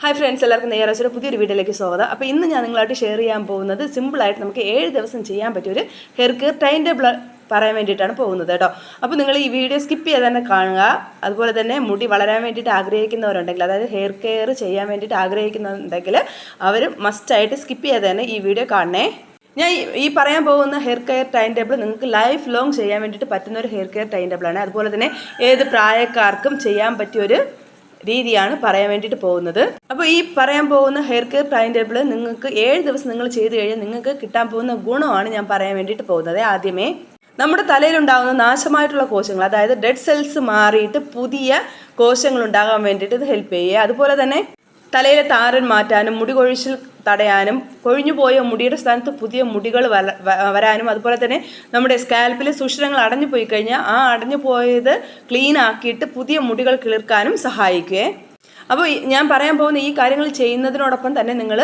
Hi friends, എല്ലാവർക്കും നെയ്യാറാഴ്ചയുടെ പുതിയൊരു വീഡിയോയിലേക്ക് സ്വാഗതം. അപ്പോൾ ഇന്ന് ഞാൻ നിങ്ങളായിട്ട് ഷെയർ ചെയ്യാൻ പോകുന്നത് സിമ്പിളായിട്ട് നമുക്ക് 7 ദിവസം ചെയ്യാൻ പറ്റിയൊരു ഹെയർ കെയർ ടൈം ടേബിൾ പറയാൻ വേണ്ടിയിട്ടാണ് പോകുന്നത് കേട്ടോ. അപ്പോൾ നിങ്ങൾ ഈ വീഡിയോ സ്കിപ്പ് ചെയ്ത് തന്നെ കാണുക. അതുപോലെ തന്നെ മുടി വളരാൻ വേണ്ടിയിട്ട് ആഗ്രഹിക്കുന്നവരുണ്ടെങ്കിൽ, അതായത് ഹെയർ കെയർ ചെയ്യാൻ വേണ്ടിയിട്ട് ആഗ്രഹിക്കുന്നുണ്ടെങ്കിൽ അവർ മസ്റ്റായിട്ട് സ്കിപ്പ് ചെയ്ത് തന്നെ ഈ വീഡിയോ കാണണേ. ഞാൻ ഈ പറയാൻ പോകുന്ന ഹെയർ കെയർ ടൈം ടേബിൾ നിങ്ങൾക്ക് ലൈഫ് ലോങ് ചെയ്യാൻ വേണ്ടിയിട്ട് പറ്റുന്ന ഒരു ഹെയർ കെയർ ടൈം ടേബിളാണ്. അതുപോലെ തന്നെ ഏത് പ്രായക്കാർക്കും ചെയ്യാൻ പറ്റിയൊരു രീതിയാണ് പറയാൻ വേണ്ടിയിട്ട് പോകുന്നത്. അപ്പോൾ ഈ പറയാൻ പോകുന്ന ഹെയർ കെയർ ടൈം ടേബിൾ നിങ്ങൾക്ക് 7 ദിവസം നിങ്ങൾ ചെയ്ത് കഴിഞ്ഞാൽ നിങ്ങൾക്ക് കിട്ടാൻ പോകുന്ന ഗുണമാണ് ഞാൻ പറയാൻ വേണ്ടിയിട്ട് പോകുന്നത്. ആദ്യമേ നമ്മുടെ തലയിലുണ്ടാകുന്ന നാശമായിട്ടുള്ള കോശങ്ങൾ, അതായത് ഡെഡ് സെൽസ് മാറിയിട്ട് പുതിയ കോശങ്ങൾ ഉണ്ടാകാൻ വേണ്ടിയിട്ട് ഇത് ഹെൽപ്പ് ചെയ്യുക. അതുപോലെ തന്നെ തലയിലെ താരൻ മാറ്റാനും മുടി കൊഴിച്ചിൽ തടയാനും കൊഴിഞ്ഞു പോയ മുടിയുടെ സ്ഥാനത്ത് പുതിയ മുടികൾ വരാനും, അതുപോലെ തന്നെ നമ്മുടെ സ്കാൽപ്പിലെ സുഷിരങ്ങൾ അടഞ്ഞു പോയി കഴിഞ്ഞാൽ ആ അടഞ്ഞു പോയത് ക്ലീൻ ആക്കിയിട്ട് പുതിയ മുടികൾ കിളിർക്കാനും സഹായിക്കുകയെ. അപ്പോൾ ഞാൻ പറയാൻ പോകുന്ന ഈ കാര്യങ്ങൾ ചെയ്യുന്നതിനോടൊപ്പം തന്നെ നിങ്ങൾ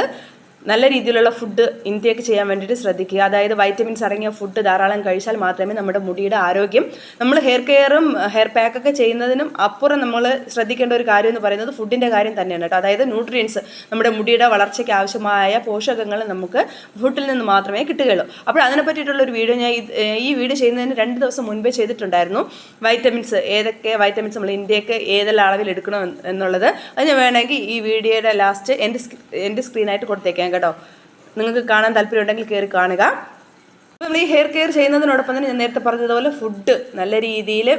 നല്ല രീതിയിലുള്ള ഫുഡ് ഇൻടേക്ക് ചെയ്യാൻ വേണ്ടിയിട്ട് ശ്രദ്ധിക്കുക. അതായത് വൈറ്റമിൻസ് അടങ്ങിയ ഫുഡ് ധാരാളം കഴിച്ചാൽ മാത്രമേ നമ്മുടെ മുടിയുടെ ആരോഗ്യം, നമ്മൾ ഹെയർ കെയറും ഹെയർ പാക്കൊക്കെ ചെയ്യുന്നതിനും അപ്പുറം നമ്മൾ ശ്രദ്ധിക്കേണ്ട ഒരു കാര്യം എന്ന് പറയുന്നത് ഫുഡിൻ്റെ കാര്യം തന്നെയാണ് കേട്ടോ. അതായത് ന്യൂട്രിയൻസ്, നമ്മുടെ മുടിയുടെ വളർച്ചയ്ക്ക് ആവശ്യമായ പോഷകങ്ങൾ നമുക്ക് ഫുഡിൽ നിന്ന് മാത്രമേ കിട്ടുകയുള്ളൂ. അപ്പോൾ അതിനെ പറ്റിയിട്ടുള്ളൊരു വീഡിയോ ഞാൻ ഈ വീഡിയോ ചെയ്യുന്നതിന് 2 ദിവസം മുൻപേ ചെയ്തിട്ടുണ്ടായിരുന്നു. വൈറ്റമിൻസ്, ഏതൊക്കെ വൈറ്റമിൻസ് നമ്മൾ ഇൻടേക്ക് ഏതെല്ലാം അളവിൽ എടുക്കണം എന്നുള്ളത്. അത് ഞാൻ വേണമെങ്കിൽ ഈ വീഡിയോയുടെ ലാസ്റ്റ് എൻ്റെ സ്ക്രീനായിട്ട് കൊടുത്തേക്കാം കേട്ടോ. നിങ്ങൾക്ക് കാണാൻ താല്പര്യമുണ്ടെങ്കിൽ കയറി കാണുക. നമ്മൾ ഈ ഹെയർ കെയർ ചെയ്യുന്നതിനോടൊപ്പം തന്നെ ഞാൻ നേരത്തെ പറഞ്ഞതുപോലെ ഫുഡ് നല്ല രീതിയിൽ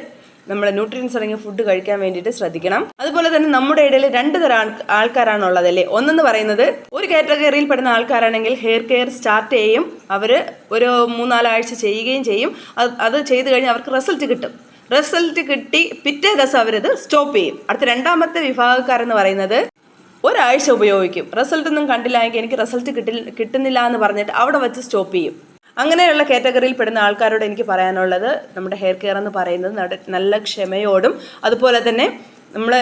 നമ്മൾ ന്യൂട്രിയൻസ് അടങ്ങിയ ഫുഡ് കഴിക്കാൻ വേണ്ടിയിട്ട് ശ്രദ്ധിക്കണം. അതുപോലെ തന്നെ നമ്മുടെ ഇടയിൽ 2 തരം ആൾക്കാരാണുള്ളതല്ലേ. ഒന്നെന്ന് പറയുന്നത് ഒരു കാറ്റഗറിയിൽ പെടുന്ന ആൾക്കാരാണെങ്കിൽ ഹെയർ കെയർ സ്റ്റാർട്ട് ചെയ്യും, അവർ ഒരു 3-4 ആഴ്ച ചെയ്യുകയും ചെയ്യും. അത് ചെയ്ത് കഴിഞ്ഞാൽ അവർക്ക് റിസൾട്ട് കിട്ടി പിറ്റേ ദിവസം അവരത് സ്റ്റോപ്പ് ചെയ്യും. അടുത്ത രണ്ടാമത്തെ വിഭാഗക്കാരെന്ന് പറയുന്നത് ഒരാഴ്ച ഉപയോഗിക്കും, റിസൾട്ടൊന്നും കണ്ടില്ലെങ്കിൽ എനിക്ക് റിസൾട്ട് കിട്ടുന്നില്ല എന്ന് പറഞ്ഞിട്ട് അവിടെ വെച്ച് സ്റ്റോപ്പ് ചെയ്യും. അങ്ങനെയുള്ള കാറ്റഗറിയിൽ പെടുന്ന ആൾക്കാരോട് എനിക്ക് പറയാനുള്ളത്, നമ്മുടെ ഹെയർ കെയർ എന്ന് പറയുന്നത് നല്ല ക്ഷമയോടും അതുപോലെ തന്നെ നമ്മൾ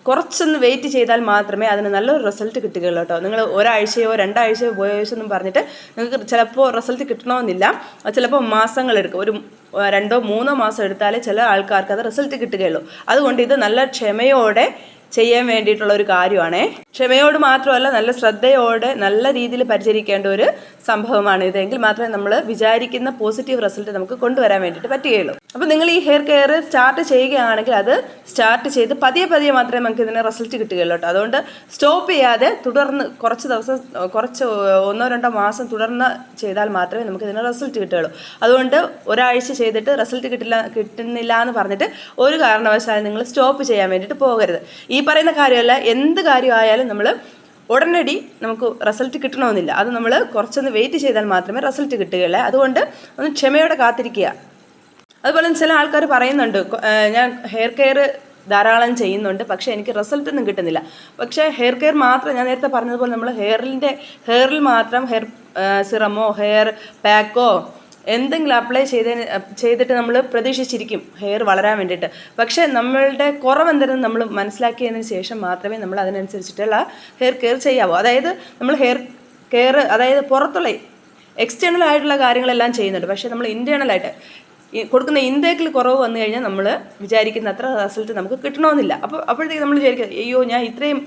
കുറച്ചൊന്ന് വെയിറ്റ് ചെയ്താൽ മാത്രമേ അതിന് നല്ലൊരു റിസൾട്ട് കിട്ടുകയുള്ളൂ കേട്ടോ. നിങ്ങൾ ഒരാഴ്ചയോ 2 ആഴ്ചയോ ഉപയോഗിച്ചെന്നും പറഞ്ഞിട്ട് നിങ്ങൾക്ക് ചിലപ്പോൾ റിസൾട്ട് കിട്ടണമെന്നില്ല. ചിലപ്പോൾ മാസങ്ങളെടുക്കും, ഒരു 2-3 മാസം എടുത്താലേ ചില ആൾക്കാർക്ക് അത് റിസൾട്ട് കിട്ടുകയുള്ളൂ. അതുകൊണ്ട് ഇത് നല്ല ക്ഷമയോടെ ചെയ്യാൻ വേണ്ടിയിട്ടുള്ള ഒരു കാര്യമാണ്. ക്ഷമയോട് മാത്രമല്ല, നല്ല ശ്രദ്ധയോടെ നല്ല രീതിയിൽ പരിചരിക്കേണ്ട ഒരു സംഭവമാണ് ഇതെങ്കിൽ മാത്രമേ നമ്മൾ വിചാരിക്കുന്ന പോസിറ്റീവ് റിസൾട്ട് നമുക്ക് കൊണ്ടുവരാൻ വേണ്ടിയിട്ട് പറ്റുകയുള്ളൂ. അപ്പോൾ നിങ്ങൾ ഈ ഹെയർ കെയർ സ്റ്റാർട്ട് ചെയ്യുകയാണെങ്കിൽ അത് സ്റ്റാർട്ട് ചെയ്ത് പതിയെ മാത്രമേ നമുക്ക് ഇതിന് റിസൾട്ട് കിട്ടുകയുള്ളൂ കേട്ടോ. അതുകൊണ്ട് സ്റ്റോപ്പ് ചെയ്യാതെ തുടർന്ന് കുറച്ച് 1-2 മാസം തുടർന്ന് ചെയ്താൽ മാത്രമേ നമുക്ക് ഇതിന് റിസൾട്ട് കിട്ടുകയുള്ളൂ. അതുകൊണ്ട് ഒരാഴ്ച ചെയ്തിട്ട് റിസൾട്ട് കിട്ടുന്നില്ല എന്ന് പറഞ്ഞിട്ട് ഒരു കാരണവശാലും നിങ്ങൾ സ്റ്റോപ്പ് ചെയ്യാൻ വേണ്ടിയിട്ട് പോകരുത്. ഈ പറയുന്ന കാര്യമല്ല, എന്ത് കാര്യമായാലും നമ്മൾ ഉടനടി നമുക്ക് റിസൾട്ട് കിട്ടണമെന്നില്ല. അത് നമ്മൾ കുറച്ചൊന്ന് വെയിറ്റ് ചെയ്താൽ മാത്രമേ റിസൾട്ട് കിട്ടുകയുള്ളൂ. അതുകൊണ്ട് ഒന്ന് ക്ഷമയോടെ കാത്തിരിക്കുക. അതുപോലെ ചില ആൾക്കാർ പറയുന്നുണ്ട്, ഞാൻ ഹെയർ കെയർ ധാരാളം ചെയ്യുന്നുണ്ട് പക്ഷേ എനിക്ക് റിസൾട്ടൊന്നും കിട്ടുന്നില്ല. പക്ഷേ ഹെയർ കെയർ മാത്രം, ഞാൻ നേരത്തെ പറഞ്ഞതുപോലെ നമ്മൾ ഹെയറിൽ മാത്രം ഹെയർ സിറമോ ഹെയർ പാക്കോ എന്തെങ്കിലും അപ്ലൈ ചെയ്തിട്ട് നമ്മൾ പ്രതീക്ഷിച്ചിരിക്കും ഹെയർ വളരാൻ വേണ്ടിയിട്ട്. പക്ഷേ നമ്മളുടെ കുറവെന്തെന്ന് നമ്മൾ മനസ്സിലാക്കിയതിന് ശേഷം മാത്രമേ നമ്മൾ അതിനനുസരിച്ചിട്ടുള്ള ഹെയർ കെയർ ചെയ്യാവൂ. അതായത് നമ്മൾ ഹെയർ കെയർ, അതായത് പുറത്തുള്ള എക്സ്റ്റേണൽ ആയിട്ടുള്ള കാര്യങ്ങളെല്ലാം ചെയ്യുന്നുണ്ട്, പക്ഷേ നമ്മൾ ഇൻറ്റേർണലായിട്ട് കൊടുക്കുന്ന ഇൻടേക്കിൽ കുറവ് വന്നു കഴിഞ്ഞാൽ നമ്മൾ വിചാരിക്കുന്ന അത്ര റിസൾട്ട് നമുക്ക് കിട്ടണമെന്നില്ല. അപ്പോഴത്തേക്ക് നമ്മൾ വിചാരിക്കുക, അയ്യോ ഞാൻ ഇത്രയും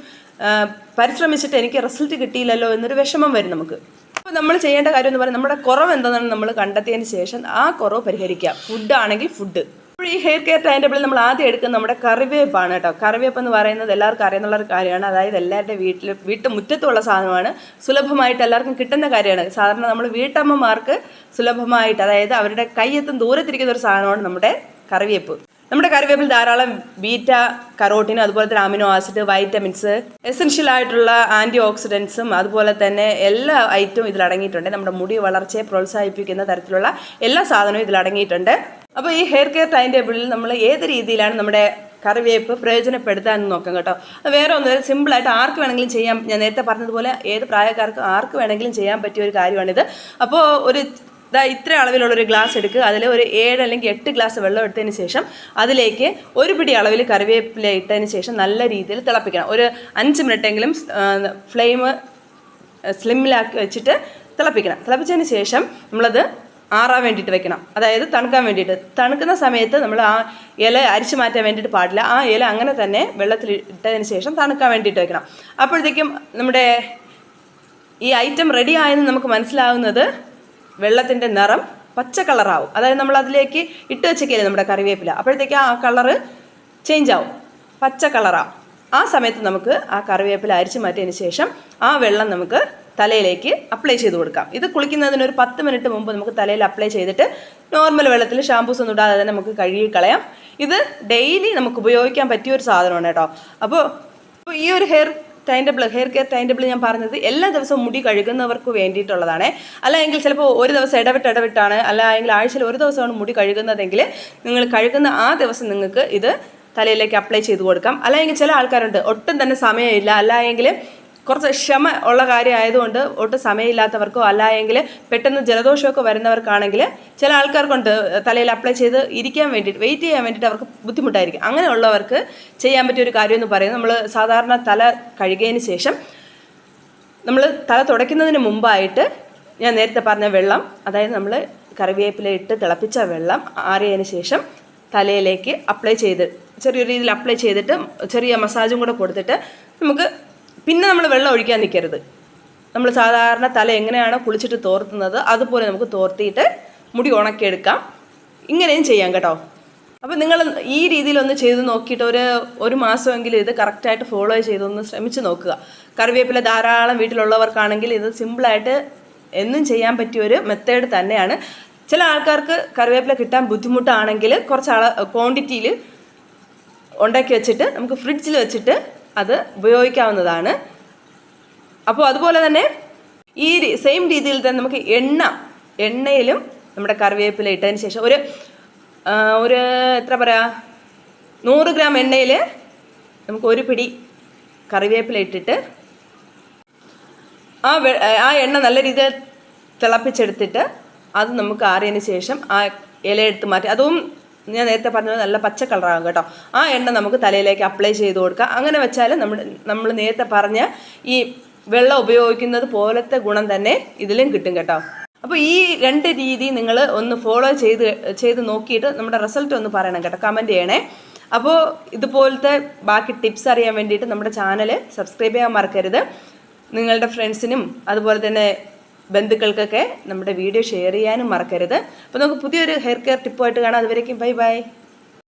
പരിശ്രമിച്ചിട്ട് എനിക്ക് റിസൾട്ട് കിട്ടിയില്ലല്ലോ എന്നൊരു വിഷമം വരും നമുക്ക്. അപ്പോൾ നമ്മൾ ചെയ്യേണ്ട കാര്യം എന്ന് പറയുന്നത്, നമ്മുടെ കുറവ് എന്താണെന്ന് നമ്മൾ കണ്ടെത്തിയതിന് ശേഷം ആ കുറവ് പരിഹരിക്കുക. ഫുഡാണെങ്കിൽ ഫുഡ്. അപ്പോൾ ഈ ഹെയർ കെയർ ടൈം ടേബിളിൽ നമ്മൾ ആദ്യം എടുക്കുന്നത് നമ്മുടെ കറിവേപ്പാണ് കേട്ടോ. കറിവേപ്പ് എന്ന് പറയുന്നത് എല്ലാവർക്കും അറിയുന്നുള്ള ഒരു കാര്യമാണ്. അതായത് എല്ലാവരുടെ വീട്ടുമുറ്റത്തുള്ള സാധനമാണ്, സുലഭമായിട്ട് എല്ലാവർക്കും കിട്ടുന്ന കാര്യമാണ്. സാധാരണ നമ്മൾ വീട്ടമ്മമാർക്ക് സുലഭമായിട്ട്, അതായത് അവരുടെ കയ്യെത്തും ദൂരത്തിരിക്കുന്ന ഒരു സാധനമാണ് നമ്മുടെ കറിവേപ്പ്. നമ്മുടെ കറിവേപ്പിൽ ധാരാളം ബീറ്റ കരോട്ടിൻ, അതുപോലെ തന്നെ അമിനോ ആസിഡ്, വൈറ്റമിൻസ്, എസെൻഷ്യൽ ആയിട്ടുള്ള ആൻറ്റി ഓക്സിഡൻസും അതുപോലെ തന്നെ എല്ലാ ഐറ്റവും ഇതിലടങ്ങിയിട്ടുണ്ട്. നമ്മുടെ മുടി വളർച്ചയെ പ്രോത്സാഹിപ്പിക്കുന്ന തരത്തിലുള്ള എല്ലാ സാധനവും ഇതിലടങ്ങിയിട്ടുണ്ട്. അപ്പോൾ ഈ ഹെയർ കെയർ ടൈം ടേബിളിൽ നമ്മൾ ഏത് രീതിയിലാണ് നമ്മുടെ കറിവേപ്പ് പ്രയോജനപ്പെടുത്താമെന്ന് നോക്കാം കേട്ടോ. വേറെ ഒന്നും, സിമ്പിളായിട്ട് ആർക്ക് വേണമെങ്കിലും ചെയ്യാം. ഞാൻ നേരത്തെ പറഞ്ഞതുപോലെ ഏത് പ്രായക്കാർക്കും ആർക്ക് വേണമെങ്കിലും ചെയ്യാൻ പറ്റിയ ഒരു കാര്യമാണിത്. അപ്പോൾ ഇത്ര അളവിലുള്ളൊരു ഗ്ലാസ് എടുക്കുക, അതിൽ ഒരു 7 അല്ലെങ്കിൽ 8 ഗ്ലാസ് വെള്ളം എടുത്തതിന് ശേഷം അതിലേക്ക് 1 പിടി അളവിൽ കറിവേപ്പില ഇട്ടതിന് ശേഷം നല്ല രീതിയിൽ തിളപ്പിക്കണം. ഒരു 5 മിനിറ്റെങ്കിലും ഫ്ലെയിം സ്ലിമ്മിലാക്കി വെച്ചിട്ട് തിളപ്പിക്കണം. തിളപ്പിച്ചതിന് ശേഷം നമ്മളത് ആറാൻ വേണ്ടിയിട്ട് വെക്കണം, അതായത് തണുക്കാൻ വേണ്ടിയിട്ട്. തണുക്കുന്ന സമയത്ത് നമ്മൾ ആ ഇല അരിച്ചു മാറ്റാൻ വേണ്ടിയിട്ട് പാടില്ല. ആ ഇല അങ്ങനെ തന്നെ വെള്ളത്തിൽ ഇട്ടതിന് ശേഷം തണുക്കാൻ വേണ്ടിയിട്ട് വെക്കണം. അപ്പോഴത്തേക്കും നമ്മുടെ ഈ ഐറ്റം റെഡി ആയെന്ന് നമുക്ക് മനസ്സിലാവുന്നത് വെള്ളത്തിൻ്റെ നിറം പച്ച കളറാവും. അതായത് നമ്മൾ അതിലേക്ക് ഇട്ട് വെച്ചേക്കല്ലേ നമ്മുടെ കറിവേപ്പില, അപ്പോഴത്തേക്കും ആ കളറ് ചേഞ്ച് ആവും, പച്ച കളറാവും. ആ സമയത്ത് നമുക്ക് ആ കറിവേപ്പില അരിച്ചു മാറ്റിയതിന് ശേഷം ആ വെള്ളം നമുക്ക് തലയിലേക്ക് അപ്ലൈ ചെയ്ത് കൊടുക്കാം. ഇത് കുളിക്കുന്നതിന് ഒരു 10 മിനിറ്റ് മുമ്പ് നമുക്ക് തലയിൽ അപ്ലൈ ചെയ്തിട്ട് നോർമൽ വെള്ളത്തിൽ ഷാമ്പൂസ് ഒന്നും ഇടാതെ തന്നെ നമുക്ക് കഴുകി കളയാം. ഇത് ഡെയിലി നമുക്ക് ഉപയോഗിക്കാൻ പറ്റിയ ഒരു സാധനമാണ് കേട്ടോ. അപ്പോൾ ഈ ഒരു ഹെയർ കെയർ ടൈം ടേബിൾ ഞാൻ പറഞ്ഞത് എല്ലാ ദിവസവും മുടി കഴുകുന്നവർക്ക് വേണ്ടിയിട്ടുള്ളതാണ്. അല്ലെങ്കിൽ ചിലപ്പോൾ ഒരു ദിവസം ഇടവിട്ടാണ്, അല്ലെങ്കിൽ ആഴ്ചയിൽ ഒരു ദിവസമാണ് മുടി കഴുകുന്നതെങ്കിൽ നിങ്ങൾ കഴുകുന്ന ആ ദിവസം നിങ്ങൾക്ക് ഇത് തലയിലേക്ക് അപ്ലൈ ചെയ്ത് കൊടുക്കാം. അല്ലെങ്കിൽ ചില ആൾക്കാരുണ്ട് ഒട്ടും തന്നെ സമയമില്ല, അല്ലെങ്കിൽ കുറച്ച് ക്ഷമ ഉള്ള കാര്യമായതുകൊണ്ട് ഒട്ടും സമയമില്ലാത്തവർക്കോ അല്ലെങ്കിൽ പെട്ടെന്ന് ജലദോഷമൊക്കെ വരുന്നവർക്കാണെങ്കിൽ ചില ആൾക്കാർക്കുണ്ട് തലയിൽ അപ്ലൈ ചെയ്ത് ഇരിക്കാൻ വേണ്ടിയിട്ട് വെയിറ്റ് ചെയ്യാൻ വേണ്ടിയിട്ട് അവർക്ക് ബുദ്ധിമുട്ടായിരിക്കും. അങ്ങനെയുള്ളവർക്ക് ചെയ്യാൻ പറ്റിയ ഒരു കാര്യം എന്ന് പറയുന്നത്, നമ്മൾ സാധാരണ തല കഴുകിയതിന് ശേഷം നമ്മൾ തല തുടയ്ക്കുന്നതിന് മുമ്പായിട്ട് ഞാൻ നേരത്തെ പറഞ്ഞ വെള്ളം, അതായത് നമ്മൾ കറിവേപ്പില ഇട്ട് തിളപ്പിച്ച വെള്ളം ആറിയതിന് ശേഷം തലയിലേക്ക് അപ്ലൈ ചെയ്ത് ചെറിയൊരു രീതിയിൽ അപ്ലൈ ചെയ്തിട്ട് ചെറിയ മസാജും കൂടെ കൊടുത്തിട്ട് നമുക്ക് പിന്നെ നമ്മൾ വെള്ളം ഒഴിക്കാൻ നിൽക്കരുത്. നമ്മൾ സാധാരണ തല എങ്ങനെയാണോ കുളിച്ചിട്ട് തോർത്തുന്നത് അതുപോലെ നമുക്ക് തോർത്തിയിട്ട് മുടി ഉണക്കിയെടുക്കാം. ഇങ്ങനെയും ചെയ്യാം കേട്ടോ. അപ്പോൾ നിങ്ങൾ ഈ രീതിയിലൊന്ന് ചെയ്ത് നോക്കിയിട്ട് ഒരു മാസമെങ്കിലും ഇത് കറക്റ്റായിട്ട് ഫോളോ ചെയ്തൊന്ന് ശ്രമിച്ച് നോക്കുക. കറിവേപ്പില ധാരാളം വീട്ടിലുള്ളവർക്കാണെങ്കിൽ ഇത് സിമ്പിളായിട്ട് എന്നും ചെയ്യാൻ പറ്റിയൊരു മെത്തേഡ് തന്നെയാണ്. ചില ആൾക്കാർക്ക് കറിവേപ്പില കിട്ടാൻ ബുദ്ധിമുട്ടാണെങ്കിൽ കുറച്ച് ക്വാണ്ടിറ്റിയിൽ ഉണ്ടാക്കി വെച്ചിട്ട് നമുക്ക് ഫ്രിഡ്ജിൽ വെച്ചിട്ട് അത് ഉപയോഗിക്കാവുന്നതാണ്. അപ്പോൾ അതുപോലെ തന്നെ ഈ സെയിം രീതിയിൽ തന്നെ നമുക്ക് എണ്ണയിലും നമ്മുടെ കറിവേപ്പില ഇട്ടതിന് ശേഷം ഒരു എത്ര പറയാ 100 ഗ്രാം എണ്ണയിൽ നമുക്ക് ഒരു പിടി കറിവേപ്പില ഇട്ടിട്ട് ആ എണ്ണ നല്ല രീതിയിൽ തിളപ്പിച്ചെടുത്തിട്ട് അത് നമുക്ക് ആറിയതിന് ശേഷം ആ ഇല എടുത്ത് മാറ്റി, അതും ഞാൻ നേരത്തെ പറഞ്ഞത് നല്ല പച്ച കളറാകും കേട്ടോ. ആ എണ്ണ നമുക്ക് തലയിലേക്ക് അപ്ലൈ ചെയ്ത് കൊടുക്കുക. അങ്ങനെ വെച്ചാൽ നമ്മൾ നേരത്തെ പറഞ്ഞ ഈ വെള്ളം ഉപയോഗിക്കുന്നത് പോലത്തെ ഗുണം തന്നെ ഇതിലും കിട്ടും കേട്ടോ. അപ്പോൾ ഈ 2 രീതി നിങ്ങൾ ഒന്ന് ഫോളോ ചെയ്ത് നോക്കിയിട്ട് നമ്മുടെ റിസൾട്ട് ഒന്ന് പറയണം കേട്ടോ, കമൻറ്റ് ചെയ്യണേ. അപ്പോൾ ഇതുപോലത്തെ ബാക്കി ടിപ്സ് അറിയാൻ വേണ്ടിയിട്ട് നമ്മുടെ ചാനൽ സബ്സ്ക്രൈബ് ചെയ്യാൻ മറക്കരുത്. നിങ്ങളുടെ ഫ്രണ്ട്സിനും അതുപോലെ തന്നെ ബന്ധുക്കൾക്കൊക്കെ നമ്മുടെ വീഡിയോ ഷെയർ ചെയ്യാനും മറക്കരുത്. അപ്പോൾ നമുക്ക് പുതിയൊരു ഹെയർ കെയർ ടിപ്പുമായിട്ട് കാണാം. അതുവരേക്കും ബൈ ബൈ.